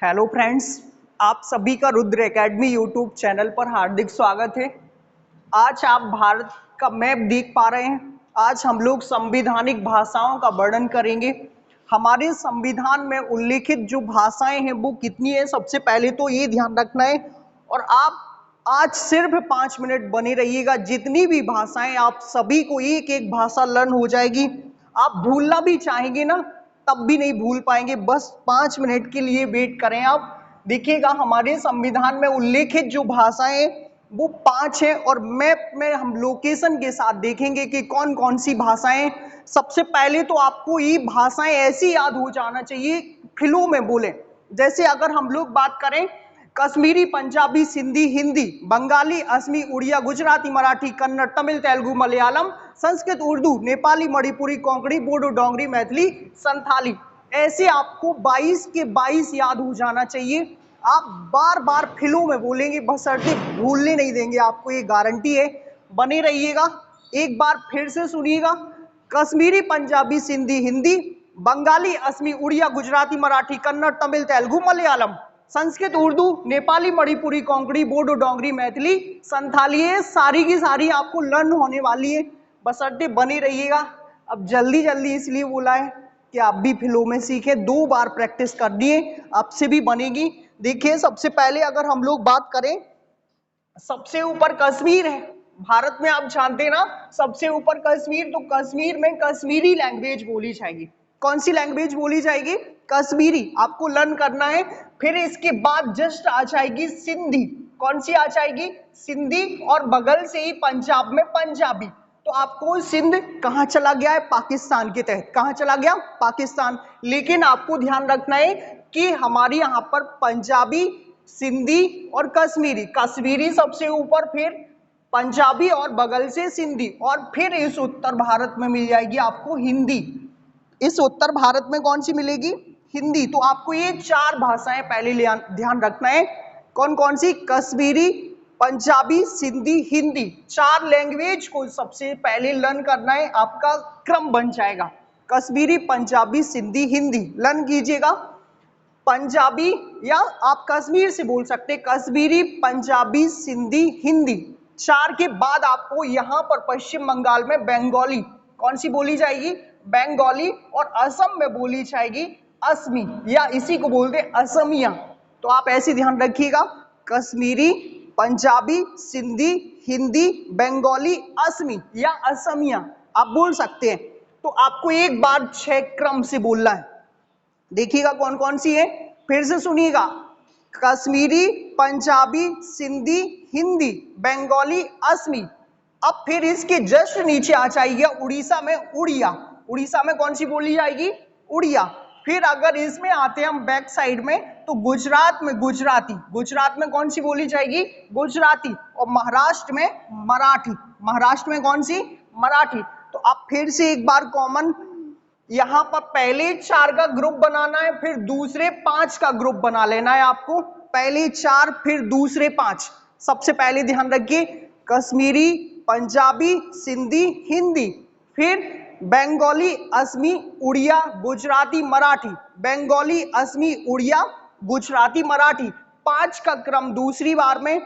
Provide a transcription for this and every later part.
Hello friends, आप सभी का रुद्र एकेडमी यूट्यूब चैनल पर हार्दिक स्वागत है। आज आप भारत का मैप देख पा रहे हैं। आज हम लोग संवैधानिक भाषाओं का वर्णन करेंगे। हमारे संविधान में उल्लेखित जो भाषाएं हैं वो कितनी है, सबसे पहले तो ये ध्यान रखना है। और आप आज सिर्फ 5 मिनट बने रहिएगा। जितनी भी भाषाएं, आप सभी को एक एक भाषा लर्न हो जाएगी। आप भूलना भी चाहेंगे ना, तब भी नहीं भूल पाएंगे। बस 5 मिनट के लिए वेट करें। आप देखिएगा हमारे संविधान में उल्लेखित जो भाषाएं वो 5 है और मैप में हम लोकेशन के साथ देखेंगे कि कौन कौन सी भाषाएं। सबसे पहले तो आपको ये भाषाएं ऐसी याद हो जाना चाहिए, फ्लो में बोले। जैसे अगर हम लोग बात करें कश्मीरी, पंजाबी, सिंधी, हिंदी, बंगाली, असमी, उड़िया, गुजराती, मराठी, कन्नड़, तमिल, तेलुगु, मलयालम, संस्कृत, उर्दू, नेपाली, मणिपुरी, कोंकणी, बोडो, डोंगरी, मैथिली, संथाली, ऐसे आपको 22 के 22 याद हो जाना चाहिए। आप बार बार फ्लो में बोलेंगे, बशर्ते भूलने नहीं देंगे, आपको ये गारंटी है। बने रहिएगा। एक बार फिर से सुनिएगा। कश्मीरी, पंजाबी, सिंधी, हिंदी, बंगाली, असमी, उड़िया, गुजराती, मराठी, कन्नड़, तमिल, तेलुगु, मलयालम, संस्कृत, उर्दू, नेपाली, मणिपुरी, कोंकणी, बोडो, डोंगरी, मैथिली, संथाली, ये सारी की सारी आपको लर्न होने वाली है। बशर्ते बने रहिएगा। अब जल्दी जल्दी इसलिए बोला है कि आप भी फ्लो में सीखें। 2 बार प्रैक्टिस करनी है, आपसे भी बनेगी। देखिए सबसे पहले अगर हम लोग बात करें, सबसे ऊपर कश्मीर है भारत में, आप जानते हैं ना, सबसे ऊपर कश्मीर। तो कश्मीर में कश्मीरी लैंग्वेज बोली जाएगी। कौन सी लैंग्वेज बोली जाएगी? कश्मीरी, आपको लर्न करना है। फिर इसके बाद जस्ट आ जाएगी सिंधी। कौन सी आ जाएगी? सिंधी। और बगल से ही पंजाब में पंजाबी। तो आपको सिंध कहां चला गया है? पाकिस्तान के तहत। कहां चला गया? पाकिस्तान। लेकिन आपको ध्यान रखना है कि हमारी यहां पर पंजाबी, सिंधी और कश्मीरी, कश्मीरी सबसे ऊपर, फिर पंजाबी और बगल से सिंधी, और फिर इस उत्तर भारत में मिल जाएगी आपको हिंदी। इस उत्तर भारत में कौन सी मिलेगी? हिंदी। तो आपको ये 4 भाषाएं पहले ध्यान रखना है। कौन कौन सी? कश्मीरी, पंजाबी, सिंधी, हिंदी। 4 लैंग्वेज को सबसे पहले लर्न करना है, आपका क्रम बन जाएगा। कश्मीरी, पंजाबी, सिंधी, हिंदी लर्न कीजिएगा। पंजाबी, या आप कश्मीर से बोल सकते हैं, कश्मीरी, पंजाबी, सिंधी, हिंदी। 4 के बाद आपको यहां पर पश्चिम बंगाल में बंगाली, कौन सी बोली जाएगी? बंगाली। और असम में बोली जाएगी असमी, या इसी को बोलते हैं असमिया। तो आप ऐसे ध्यान रखिएगा, कश्मीरी, पंजाबी, सिंधी, हिंदी, बंगाली, असमी या असमिया आप बोल सकते हैं। तो आपको एक बार 6 क्रम से बोलना है। देखिएगा कौन कौन सी है, फिर से सुनिएगा। कश्मीरी, पंजाबी, सिंधी, हिंदी, बंगाली, असमी। अब फिर इसके जस्ट नीचे आ जाएगी उड़ीसा में उड़िया। उड़ीसा में कौन सी बोली जाएगी? उड़िया। फिर अगर इसमें आते हैं हम बैक साइड में, तो गुजरात में गुजराती। गुजरात में कौन सी बोली जाएगी? गुजराती। और महाराष्ट्र में मराठी। महाराष्ट्र में कौन सी? मराठी। तो आप फिर से एक बार कॉमन, यहां पर पहले 4 का ग्रुप बनाना है, फिर दूसरे 5 का ग्रुप बना लेना है आपको। पहले 4 फिर दूसरे 5। सबसे पहले ध्यान रखिए, कश्मीरी, पंजाबी, सिंधी, हिंदी, फिर बंगाली, असमी, उड़िया, गुजराती, मराठी। बंगाली, असमी, उड़िया, गुजराती, मराठी, 5 का क्रम दूसरी बार में।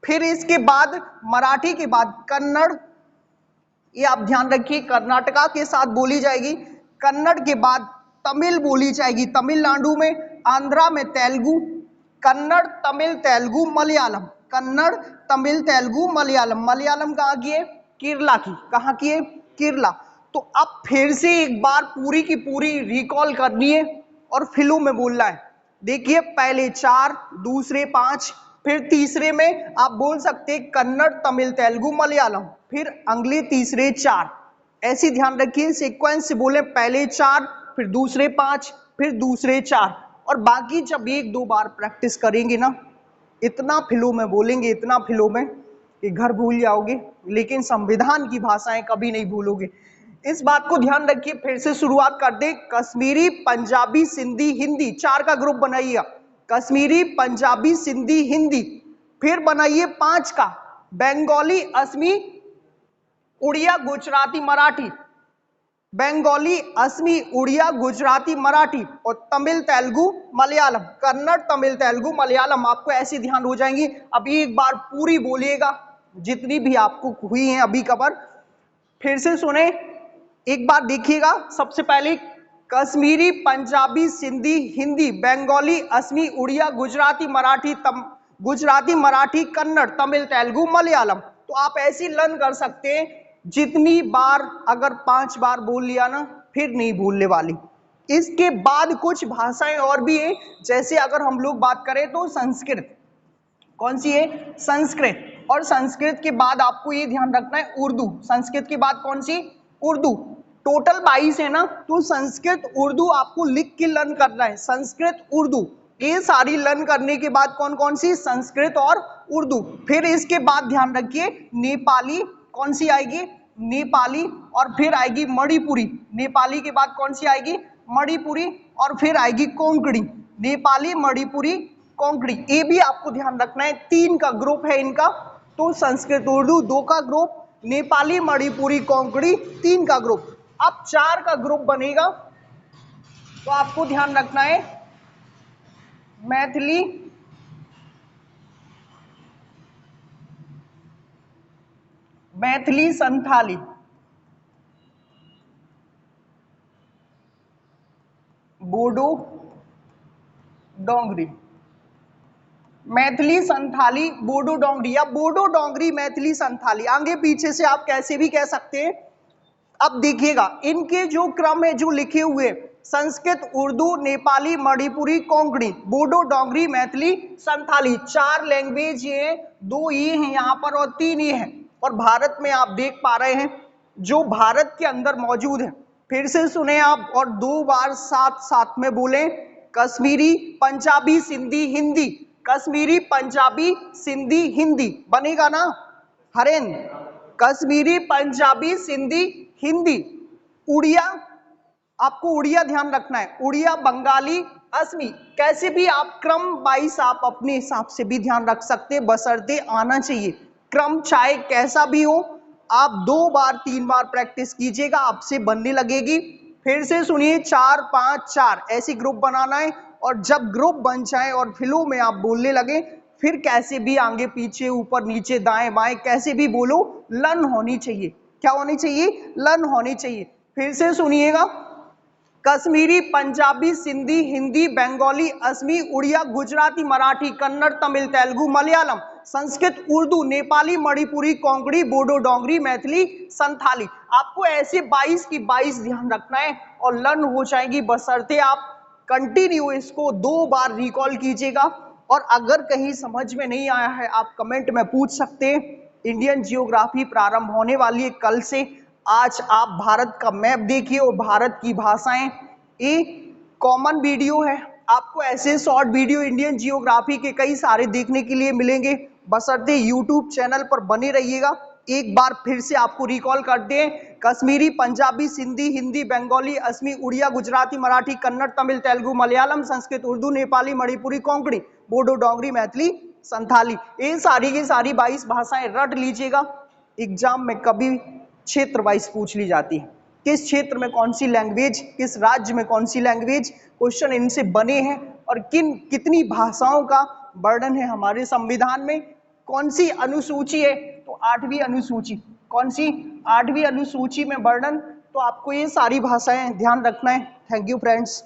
फिर इसके बाद मराठी के बाद कन्नड़, ये आप ध्यान रखिए, कर्नाटका के साथ बोली जाएगी। कन्नड़ के बाद तमिल बोली जाएगी तमिलनाडु में। आंध्रा में तेलुगु। कन्नड़, तमिल, तेलुगु, मलयालम। कन्नड़, तमिल, तेलुगु, मलयालम। मलयालम कहाँ की है? केरला की। कहाँ की है? केरला। तो अब फिर से एक बार पूरी की पूरी रिकॉल करनी है और फ्लो में बोलना है। देखिए पहले 4, दूसरे 5, फिर तीसरे में आप बोल सकते हैं कन्नड़, तमिल, तेलुगु, मलयालम, फिर अगले तीसरे 4। ऐसी ध्यान रखिए, सीक्वेंस से बोले, पहले 4, फिर दूसरे 5, फिर दूसरे 4। और बाकी जब 1-2 बार प्रैक्टिस करेंगे ना, इतना फ्लो में बोलेंगे, इतना फ्लो में कि घर भूल जाओगे, लेकिन संविधान की भाषाएं कभी नहीं भूलोगे। इस बात को ध्यान रखिए। फिर से शुरुआत कर दे, कश्मीरी, पंजाबी, सिंधी, हिंदी, 4 का ग्रुप बनाइए। कश्मीरी, पंजाबी, सिंधी, हिंदी। फिर बनाइए 5 का, बंगाली, असमी, उड़िया, गुजराती, मराठी। बंगाली, असमी, उड़िया, गुजराती, मराठी और तमिल, तेलुगु, मलयालम, कन्नड़, तमिल, तेलुगु, मलयालम। आपको ऐसे ध्यान हो जाएंगी। अभी एक बार पूरी बोलिएगा, जितनी भी आपको हुई हैं अभी कवर, फिर से सुने, एक बार देखिएगा। सबसे पहले कश्मीरी, पंजाबी, सिंधी, हिंदी, बंगाली, असमी, उड़िया, गुजराती, मराठी, कन्नड़, तमिल, तेलुगु, मलयालम। तो आप ऐसे लर्न कर सकते हैं। जितनी बार, अगर 5 बार बोल लिया ना, फिर नहीं भूलने वाली। इसके बाद कुछ भाषाएं और भी है, जैसे अगर हम लोग बात करें तो संस्कृत। कौन सी है? संस्कृत। और संस्कृत के बाद आपको ये ध्यान रखना है उर्दू। संस्कृत के बाद कौन सी? उर्दू। टोटल 22 है ना, तो संस्कृत उर्दू आपको लिख के लर्न करना है। संस्कृत उर्दू, ये सारी लर्न करने के बाद कौन कौन सी? संस्कृत और उर्दू। फिर इसके बाद ध्यान रखिए नेपाली। कौन सी आएगी? नेपाली। और फिर आएगी मणिपुरी। नेपाली के बाद कौन सी आएगी? मणिपुरी। और फिर आएगी कोंकणी। नेपाली, मणिपुरी, कोंकणी। ये भी आपको ध्यान रखना है। 3 का ग्रुप है इनका, तो संस्कृत उर्दू 2 का ग्रुप, नेपाली, मणिपुरी, कोंकणी 3 का ग्रुप। अब 4 का ग्रुप बनेगा, तो आपको ध्यान रखना है मैथिली, संथाली, बोडो, डोंगरी। मैथिली, संथाली, बोडो, डोंगरी, या बोडो, डोंगरी, मैथिली, संथाली, आगे पीछे से आप कैसे भी कह सकते हैं। अब देखिएगा इनके जो क्रम है, जो लिखे हुए, संस्कृत, उर्दू, नेपाली, मणिपुरी, कोंकणी, बोडो, डोंगरी, मैथिली, संथाली, 4 लैंग्वेज ये, 2 ये हैं यहाँ पर और 3 ये हैं। और भारत में आप देख पा रहे हैं, जो भारत के अंदर मौजूद है। फिर से सुने आप और 2 बार साथ साथ में बोले। कश्मीरी, पंजाबी, सिंधी, हिंदी। कश्मीरी, पंजाबी, सिंधी, हिंदी बनेगा ना हरेन? कश्मीरी, पंजाबी, सिंधी, हिंदी। उड़िया, आपको उड़िया ध्यान रखना है। उड़िया, बंगाली, असमी। कैसे भी आप क्रम 22 आप अपने हिसाब से भी ध्यान रख सकते हैं, बशर्ते आना चाहिए। क्रम चाहे कैसा भी हो, आप 2 बार 3 बार प्रैक्टिस कीजिएगा, आपसे बनने लगेगी। फिर से सुनिए, 4 5 4 ऐसी ग्रुप बनाना है। और जब ग्रुप बन जाए और फ्लो में आप बोलने लगे, फिर कैसे भी आगे पीछे, ऊपर नीचे, दाएं बाएं, कैसे भी बोलो, लर्न होनी चाहिए। क्या होनी चाहिए? लर्न होनी चाहिए। फिर से सुनिएगा, कश्मीरी, पंजाबी, सिंधी, हिंदी, बंगाली, असमी, उड़िया, गुजराती, मराठी, कन्नड़, तमिल, तेलुगु, मलयालम, संस्कृत, उर्दू, नेपाली, मणिपुरी, कोंकणी, बोडो, डोंगरी, मैथिली, संथाली। आपको ऐसे 22 की 22 ध्यान रखना है और लर्न हो जाएगी, बशर्ते आप कंटिन्यू इसको 2 बार रिकॉल कीजिएगा। और अगर कहीं समझ में नहीं आया है, आप कमेंट में पूछ सकते हैं। इंडियन जियोग्राफी प्रारंभ होने वाली है कल से। आज आप भारत का मैप देखिए और भारत की भाषाएं, ये कॉमन वीडियो है। आपको ऐसे शॉर्ट वीडियो इंडियन जियोग्राफी के कई सारे देखने के लिए मिलेंगे, बशर्ते यूट्यूब चैनल पर बने रहिएगा। एक बार फिर से आपको रिकॉल करते हैं, कश्मीरी, पंजाबी, सिंधी, हिंदी, बंगाली, असमी, उड़िया, गुजराती, मराठी, कन्नड़, तमिल, तेलुगु, मलयालम, संस्कृत, उर्दू, नेपाली, मणिपुरी, कोंकणी, बोडो, डोंगरी, मैथिली, संथाली। ये सारी की सारी 22 भाषाएं रट लीजिएगा। एग्जाम में कभी क्षेत्र वाइज पूछ ली जाती है, किस क्षेत्र में कौन सी लैंग्वेज, किस राज्य में कौन सी लैंग्वेज, क्वेश्चन इनसे बने हैं। और कितनी भाषाओं का वर्णन है हमारे संविधान में, कौन सी अनुसूची है, तो 8वीं अनुसूची। कौन सी? 8वीं अनुसूची में वर्णन। तो आपको ये सारी भाषाएं ध्यान रखना है। Thank you friends.